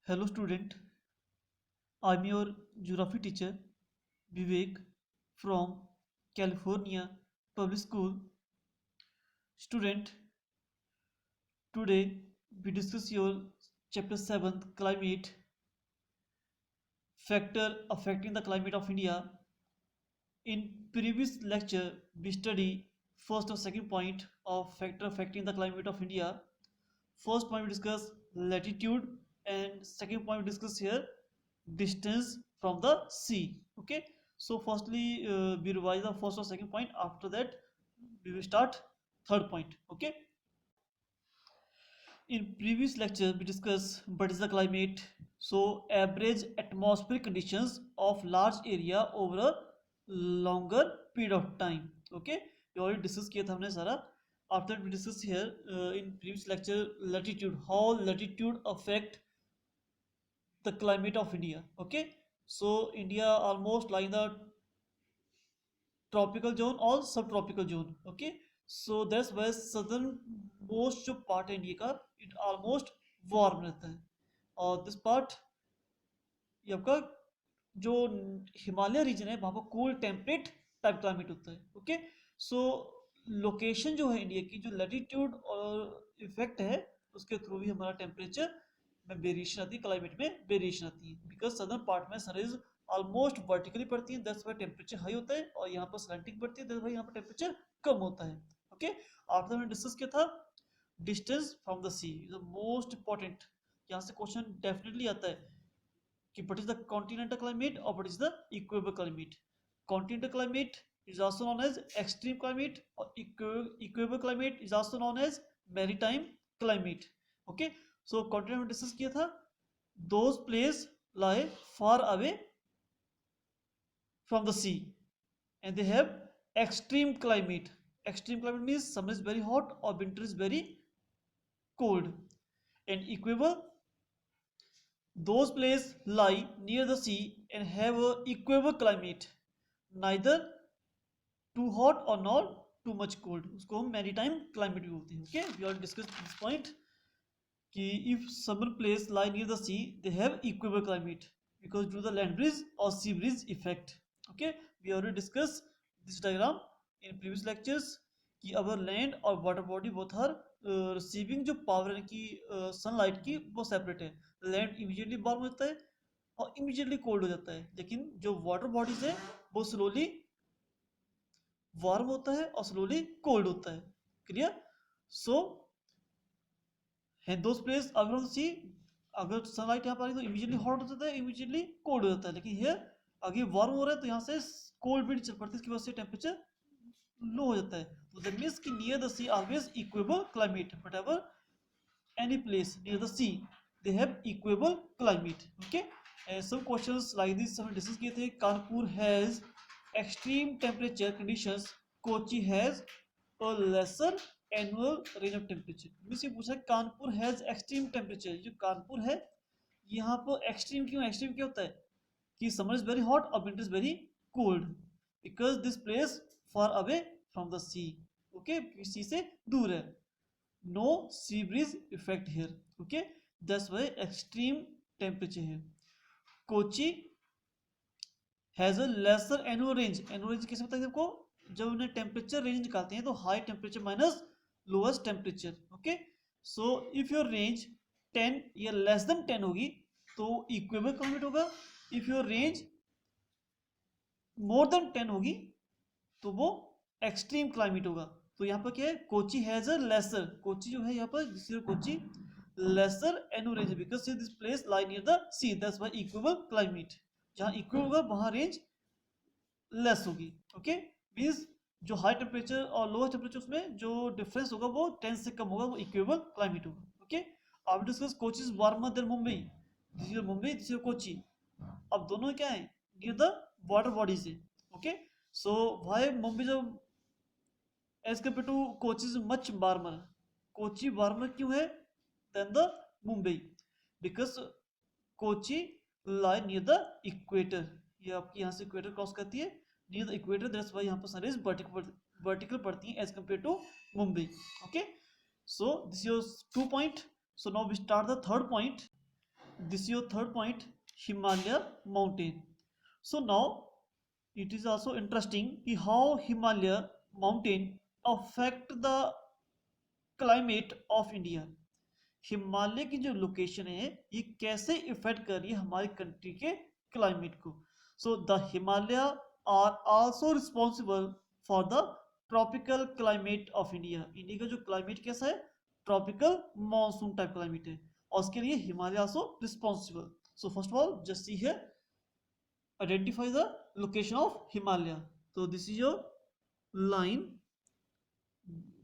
Hello student, I'm your geography teacher Vivek from California Public School. Student, today we discuss your chapter 7 climate factor affecting the climate of India. In previous lecture we study first or second point of factor affecting the climate of India. First point we discuss latitude and second point we discuss here distance from the sea. Okay, so firstly we revise the first or second point. After that we will start third point. Okay, in previous lecture we discussed what is the climate. So average atmospheric conditions of large area over a longer period of time. Okay, we already discussed किया था हमने सारा. After that we discuss here in previous lecture latitude, how latitude affect the climate of India. Okay, so India almost like the tropical zone or subtropical zone. Okay, so that's why southern most जो part है India का it almoस्ट warm रहता है. और this part ये आपका जो Himalaya reason है वहाँ पर कूल टेम्परेट टाइप क्लाइमेट होता है. ओके, सो लोकेशन जो है इंडिया की जो लैटिट्यूड और इफेक्ट है उसके थ्रू भी हमारा टेम्परेचर में वेरिएशन आती है, क्लाइमेट में वेरिएशन आती है. बिकॉज सदर्न पार्ट में सनराइज ऑलमोस्ट वर्टिकली पड़ती है, दैट्स व्हाई टेम्परेचर हाई होता है, और यहाँ पर स्लैंटिंग पड़ती है, दैट्स व्हाई यहाँ पर टेम्परेचर कम होता है. ओके, आफ्टर हमने डिस्कस किया था distance from the sea is the most important. यहाँ से क्वेश्चन डेफिनेटली आता है कि what is the continental climate or what is the equatorial climate. Continental climate is also known as extreme climate, or equatorial climate is also known as maritime climate. Okay, so continent में discuss किया था those places lie far away from the sea and they have extreme climate. Extreme climate means summer is very hot or winter is very cold. And equatorial, those places lie near the sea and have a equatorial climate, neither too hot or not too much cold. उसको हम maritime climate भी बोलते हैं. Okay, we already discussed this point कि if some place lie near the sea they have equatorial climate because due to the land breeze or sea breeze effect. Okay, we already discussed this diagram in previous lectures कि our land और water body both are receiving जो power है कि sunlight की वो separate है. Land immediately warm हो जाता है और इमीडिएटली कोल्ड हो जाता है, लेकिन जो वाटर बॉडीज है वो स्लोली वार्म होता है और स्लोली कोल्ड होता है. क्लियर? सो दोस प्लेस अगर सी अगर सनलाइट यहाँ पर आ रही तो इमीडिएटली हॉट हो जाता है, इमीडिएटली कोल्ड हो जाता है, लेकिन हियर अगर वार्म हो रहा है तो यहाँ से कोल्ड भी नहीं चल पड़ती, इसकी वजह से टेम्परेचर लो हो जाता है. तो दैट मींस कि near the sea always equable climate, whatever any place near the sea they have equable climate. Okay, and some questions like this हम डिस्कस किए थे. Kanpur has extreme temperature conditions, Kochi has a lesser annual range of temperature. मुझसे पूछा Kanpur has extreme temperature. जो कानपुर है यहाँ पर extreme क्यों, extreme क्या होता है कि summer is very hot और winter is very cold because this place far away from the sea. Okay, sea से दूर है. No sea breeze effect here. Okay, that's why extreme temperature here. Kochi has a lesser annual range. Annual range कैसे पता है आपको? जब उन्हें temperature range निकालते हैं तो high temperature minus lowest temperature. Okay, so if your range 10 या लेस देन 10 होगी तो इक्वेबल क्लाइमेट होगा. If your range more than 10 होगी तो वो एक्सट्रीम क्लाइमेट होगा. तो यहाँ पर क्या है, Kochi has a lesser, Kochi जो है यहाँ पर Kochi lesser annual range because this place lie near the sea, that's why equable climate. जहाँ इक्वल होगा वहाँ रेंज लेस होगी. ओके, मींस जो हाई टेम्परेचर और लोअर टेम्परेचर उसमें जो डिफरेंस होगा वो 10 से कम होगा, वो इक्वेबल क्लाइमेट होगा. ओके, अब discuss Kochi is warmer than Mumbai. This is Mumbai, this is Kochi. अब दोनों क्या है, नियर द वाटर बॉडीज है. ओके, सो व्हाई मुंबई जो as compared to Kochi is much warmer. Kochi warmer क्यों है than the Mumbai? Because Kochi lie near the equator. ये आपकी यहाँ से इक्वेटर क्रॉस करती है, near the equator. That's why यहाँ पर sun is vertical पड़ती है as compared to Mumbai. Okay, so this is your 2 point. So now we start the third point. this is your third point, Himalaya mountain. So now it is also interesting how Himalaya mountain affect the climate of India. Himalaya की जो location है ये कैसे effect कर रही है हमारी country के क्लाइमेट को. So the Himalaya are also responsible for the tropical climate of India. India का जो क्लाइमेट कैसा है, ट्रॉपिकल मॉनसून टाइप क्लाइमेट है, और उसके लिए Himalaya also responsible. So first of all just see here, identify the location of Himalaya. तो दिस इज योर लाइन,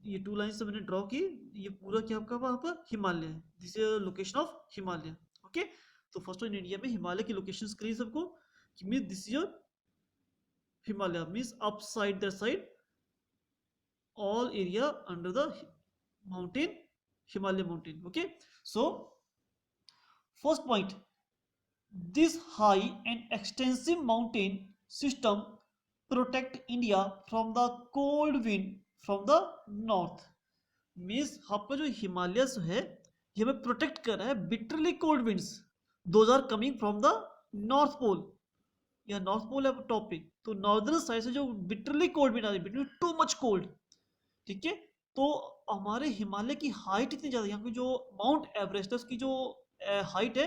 ये 2 लाइन से मैंने ड्रॉ की, ये पूरा क्या आपका वहां पर हिमालय है. This is location of Himalaya. Okay, तो फर्स्ट ऑफ इंडिया में हिमालय की लोकेशन करिए सबको कि mean this is your Himalaya, means up side that side all area under the mountain, Himalaya mountain. Okay, so first point, this high and extensive mountain system protect India from the cold wind from the north. Means आपका जो हिमालय है ये हमें protect कर रहा है bitterly cold winds, those are coming from the north pole. या north पोल है टॉप पे, तो नॉर्दर्न साइड से जो बिटरली कोल्ड विंड आ रही है, बिटरली टू मच कोल्ड. ठीक है, तो हमारे हिमालय की हाइट इतनी ज्यादा, यहाँ की जो माउंट एवरेस्ट है उसकी जो हाइट है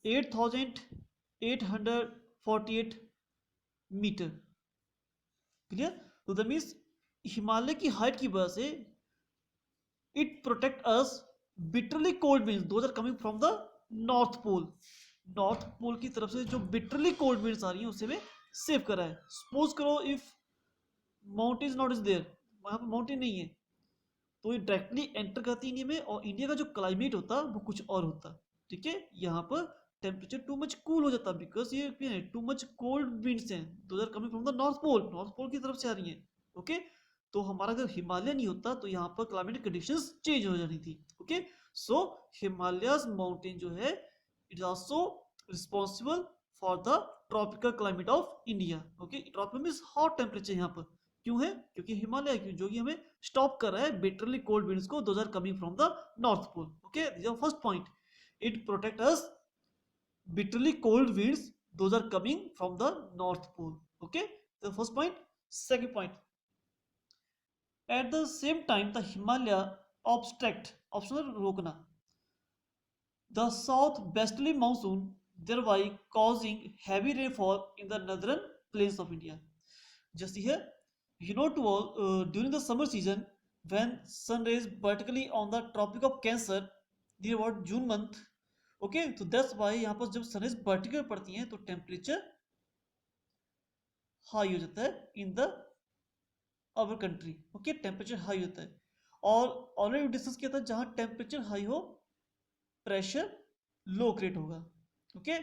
8,848 मीटर. क्लियर? तो दैट मींस हिमालय की हाइट की वजह से it protect us bitterly cold winds, those are coming from the north pole. North pole की तरफ से जो बिटरली कोल्ड विंड्स आ रही हैं उससे में सेव करा है. सपोज करो if mountain not is there, वहां पर माउंटेन नहीं है, तो ये डायरेक्टली एंटर करती इंडिया में, और इंडिया का जो क्लाइमेट होता वो कुछ और होता. ठीक है, यहाँ पर टेम्परेचर टू मच कूल हो जाता, बिकॉज ये टू मच कोल्ड विंड्स हैं, those are coming from the north pole, north pole की तरफ से आ रही हैं. ओके, तो हमारा अगर हिमालय नहीं होता तो यहाँ पर क्लाइमेटिक कंडीशंस चेंज हो जानी थी. ओके, सो हिमालयस माउंटेन जो है it is also responsible for the tropical climate of India. Okay, tropical means hot temperature यहाँ पर क्यों है, क्योंकि हिमालय क्यों जो कि हमें स्टॉप कर रहा है बिटरली कोल्ड विंड्स को, those are coming from the north pole. Okay, this is first point, it protect us bitterly cold winds, those are coming from the north pole. Okay, the first point. Second point, at the same time the Himalaya obstruct, optional rokna, the south westerly monsoon, thereby causing heavy rainfall in the northern plains of India. Just here, you know to all, during the summer season when sun rays particularly on the tropic of Cancer near about June month. Okay, तो that's Y यहाँ पर जब sunrise vertical पड़ती हैं तो temperature high हो जाता है in the our country. Okay, temperature high होता है, और ऑलरेडी डिस्कस किया था जहाँ टेम्परेचर हाई हो प्रेशर लो क्रिएट होगा. ओके,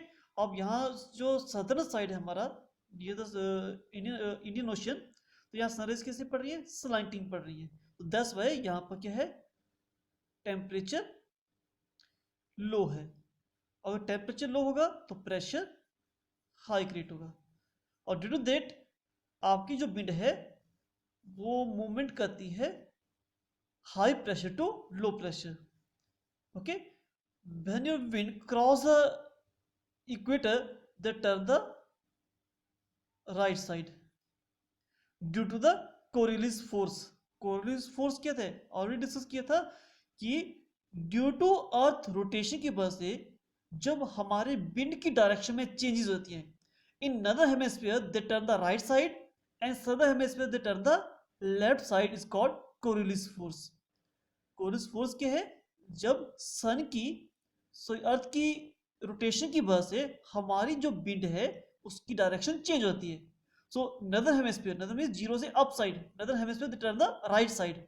अब यहाँ जो सदर्न साइड है हमारा, ये इंडियन ओशन, तो यहाँ सनराइज कैसे पड़ रही है, स्लाइंटिंग पड़ रही है, तो दैट्स वाई यहाँ पर क्या है, टेम्परेचर लो है. अगर टेम्परेचर लो होगा तो प्रेशर हाई क्रिएट होगा, और ड्यू टू दैट आपकी जो विंड है वो मूवमेंट करती है high pressure to low pressure. Okay, when your wind cross the equator they turn the right side due to the Coriolis force. Coriolis force क्या था, ऑलरेडी डिस्कस किया था कि ड्यू टू अर्थ रोटेशन की वजह से जब हमारे विंड की डायरेक्शन में चेंजेस होती हैं, in northern hemisphere they turn the right side and southern hemisphere they turn the left side, is called Coriolis force. Coriolis force क्या है, जब सन की अर्थ की रोटेशन की वजह से हमारी जो विंड है उसकी डायरेक्शन चेंज होती है. सो नदर हेमिस्फीयर, नदर मींस जीरो से अप साइड, नदर hemisphere they turn the right side,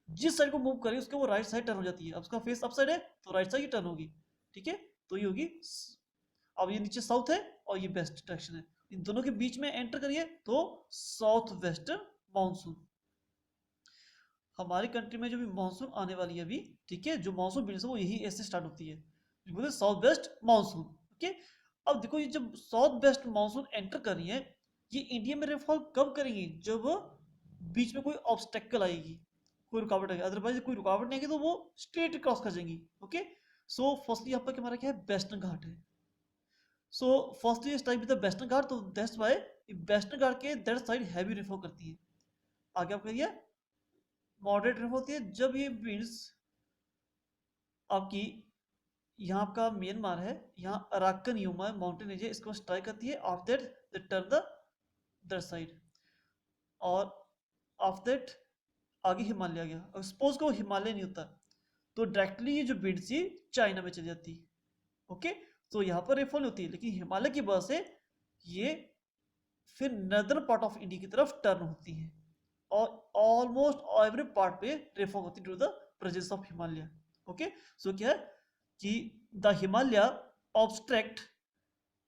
जिस साइड को मूव करे उसके वो राइट साइड टर्न हो जाती है. अब उसका फेस अप साइड है तो राइट साइड टर्न होगी. ठीक है, तो ये होगी, अब ये नीचे साउथ है और ये वेस्ट डायरेक्शन है, इन दोनों के बीच में एंटर करिए तो साउथ वेस्टर्न मानसून. हमारी कंट्री में जो भी मानसून आने वाली है अभी, ठीक है, जो मानसून विंड्स है वो यही ऐसे स्टार्ट होती है, बोलते साउथ वेस्ट मानसून. ओके, अब देखो ये जब साउथ वेस्ट मानसून एंटर कर रही है, ये इंडिया में रेनफॉल कब करेंगी, जब बीच में कोई ऑब्स्टेकल आएगी, कोई रुकावट है, अदरवाइज कोई रुकावट नहीं है तो वो स्ट्रेट क्रॉस कर जाएंगी। ओके, सो फर्स्टली यहाँ पर हमारा क्या है, वेस्टर्न घाट है। So firstly start with the western Ghat, तो दैट्स वाई वेस्टर्न घाट के दैट साइड हैवी रेनफॉल करती है। आगे आप करिए, मॉडरेट रेनफॉल होती है जब ये विंड्स आपकी, यहाँ आपका म्यांमार है, यहाँ अराकन यूमा माउंटेन है, इसको स्ट्राइक करती है, after that they turn the other side, और आफ्टर दैट आगे हिमालय आ गया। और सपोज को हिमालय नहीं होता तो डायरेक्टली ये जो विंड सी चाइना में चली जाती। ओके, तो यहाँ पर रेनफॉल होती है, लेकिन हिमालय की वजह से ये फिर नदर्न पार्ट ऑफ इंडिया की तरफ टर्न होती है, और ऑलमोस्ट एवरी पार्ट पे रेनफॉल होती है due the presence of Himalaya. Okay, so क्या है कि the Himalaya obstruct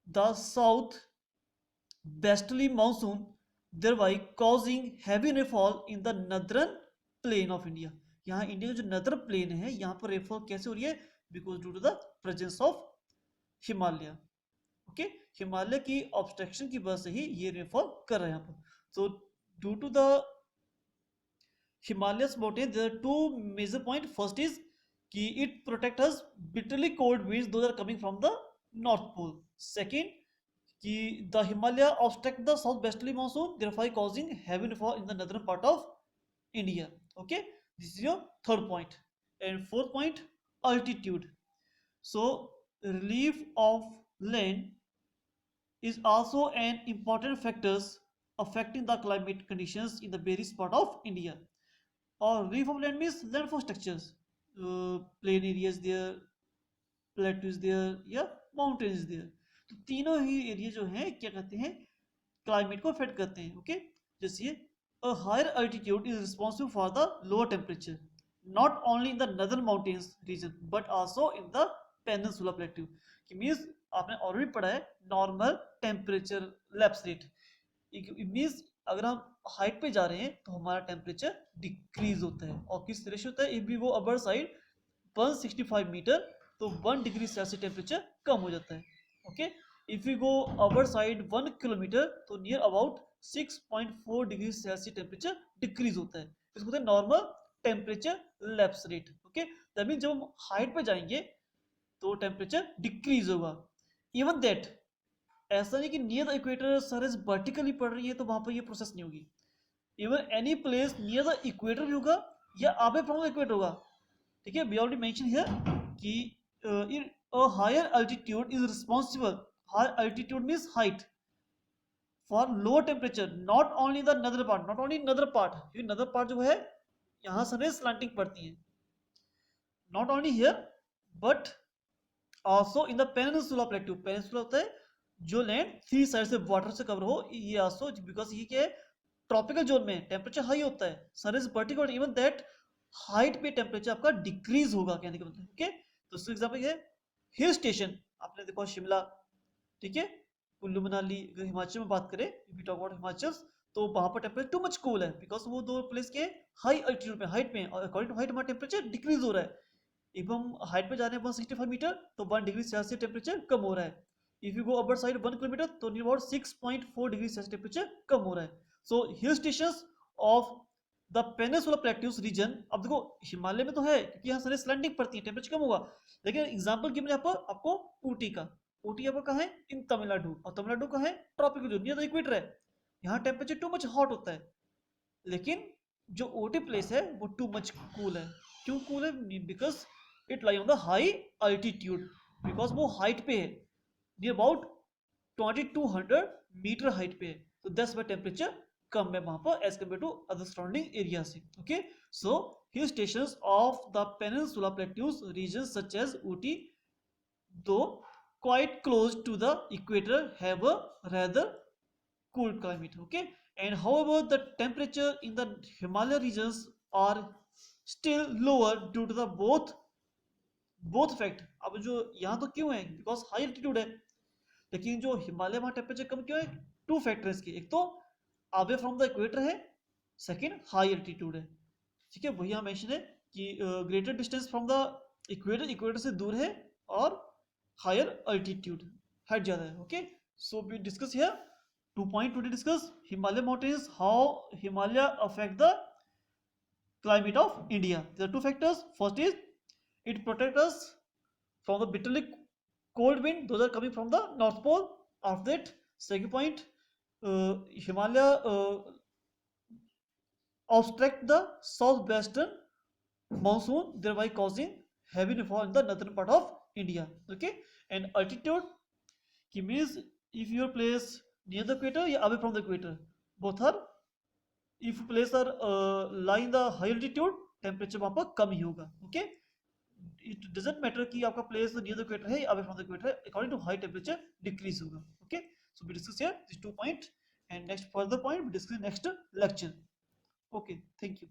the south westerly monsoon, thereby causing heavy rainfall in the northern plain of India। यहाँ इंडिया का जो नदर प्लेन है यहाँ पर रेनफॉल कैसे हो रही है, because due to the presence of Himalaya. Okay, Himalaya की ऑब्स्ट्रक्शन की वजह से ही ये रेनफॉल कर रहे हैं यहाँ पर। तो due to the Himalayas mountain there are two major point. First is कि it protect us bitterly cold winds those are coming from the north pole। Second कि the Himalaya obstruct the southwesterly monsoon, thereby causing heavy rainfall in the northern part of India। Okay, this is your third point। And fourth point, altitude। So relief of land is also an important factors affecting the climate conditions in the various part of India। और relief of land means landform structures, plain areas there, plateaus there, या mountains there। तो तीनों ही area जो हैं क्या कहते हैं, climate को अफेक्ट करते हैं। ओके, जैसे a higher altitude is responsible for the lower temperature, not only in the northern mountains region but also in the peninsula plateau. कि मींस आपने ऑलरेडी पढ़ा है normal temperature lapse rate. It means अगर हम height पे जा रहे हैं तो हमारा टेम्परेचर डिक्रीज होता है, और किस तरह से होता है, if we go upper side 165 metre तो 1 डिग्री सेल्सियस टेम्परेचर कम हो जाता है। Okay, if you go our side 1 kilometre तो near about 6.4 degree Celsius temperature decrease होता है। इसको बोलते हैं normal temperature lapse rate. Okay, that means जब हम हाइट पे जाएंगे तो टेम्परेचर डिक्रीज होगा। इवन दैट, ऐसा नहीं कि near the equator surface vertically पड़ रही है तो वहां पर ये प्रोसेस नहीं होगी। Even any place near the equator भी होगा या अवे फ्रॉम द इक्वेटर होगा। ठीक है, वी ऑलरेडी मेंशन हियर कि a higher altitude is responsible, higher altitude means height, for lower temperature not only the northern part, not only northern part, क्योंकि northern part जो है यहाँ सभी slanting पड़ती है, not only here but also in the peninsula plateau। peninsula होता है जो लैंड थ्री साइड से वाटर से कवर हो, ये also because ये क्या है ट्रॉपिकल जोन में टेम्परेचर हाई होता है, sun is vertical, even that height पे टेम्परेचर आपका डिक्रीज होगा, कहने का मतलब। ओके, तो इसका एग्जांपल है हिल स्टेशन, आपने देखो शिमला, ठीक है, कुल्लू मनाली। अगर हिमाचल में बात करें, वी टॉक अबाउट हिमाचल, तो वहां पर टेम्परेचर टू मच कूल है, बिकॉज वो दो प्लेस के हाई अल्टीट्यूड पे, हाइट में, और अकॉर्डिंग टू हाइट हमारा टेम्परेचर डिक्रीज हो रहा है। इफ हम हाइट पे जा रहे हैं 165 मीटर तो 1 डिग्री सेल्सियस टेम्परेचर कम हो रहा है। If you go upper side 1 kilometre तो near about 6.4 degree Celsius temperature कम हो रहा है। So hill stations of the peninsula plateaus region, अब देखो हिमालय में तो है क्योंकि यहाँ सारे स्लैंडिंग पड़ती है, टेम्परेचर कम होगा, लेकिन एग्जांपल गिवन यहाँ पर आपको ऊटी का। ऊटी आपका कहाँ है, इन तमिलनाडु, और तमिलनाडु कहाँ है, tropical zone near the equator है। यहाँ टेम्परेचर टू मच हॉट होता है, लेकिन जो ऊटी प्लेस है वो टू मच कूल है। क्यों कूल है, because it lie on the high altitude, because वो हाइट पे है, नियर अबाउट 2200 मीटर हाइट पे है, तो दैट्स व्हाई टेम्परेचर कम है वहां पर as compare to other surrounding area से। Okay, so hill stations of the peninsula plateaus region such as Ooty, though quite close to the equator, have a rather cool climate। Okay, and however the temperature in the Himalaya regions are still lower due to the both fact। अब जो यहाँ तो क्यों है, because high altitude है, लेकिन जो हिमालय वहां टेम्परेचर कम क्यों है, टू फैक्टर इसके, एक तो अवे फ्रॉम द इक्वेटर है, सेकंड हाई एल्टीट्यूड है। ठीक है, वही यहाँ मेंशन है कि greater distance from the equator, equator से दूर है, और हायर अल्टीट्यूड, हाइट ज्यादा है। Okay, so we discuss here 2 point to discuss Himalaya mountains, how Himalaya affect the climate of India. There are two factors. First is it protects us from the bitterly cold wind. Those are coming from the North Pole. After that, second point, Himalaya obstruct the southwestern monsoon, thereby causing heavy rainfall in the northern part of India. Okay, and altitude means if your place near the equator or away from the equator, both are, if place are lie in the high altitude, temperature वहाँ पर कम ही होगा. Okay, it doesn't matter कि आपका place near the equator है या away from the equator है, according to high temperature decrease होगा. Okay, so we discuss here these 2 points, and next further point we discuss next lecture. Okay, thank you.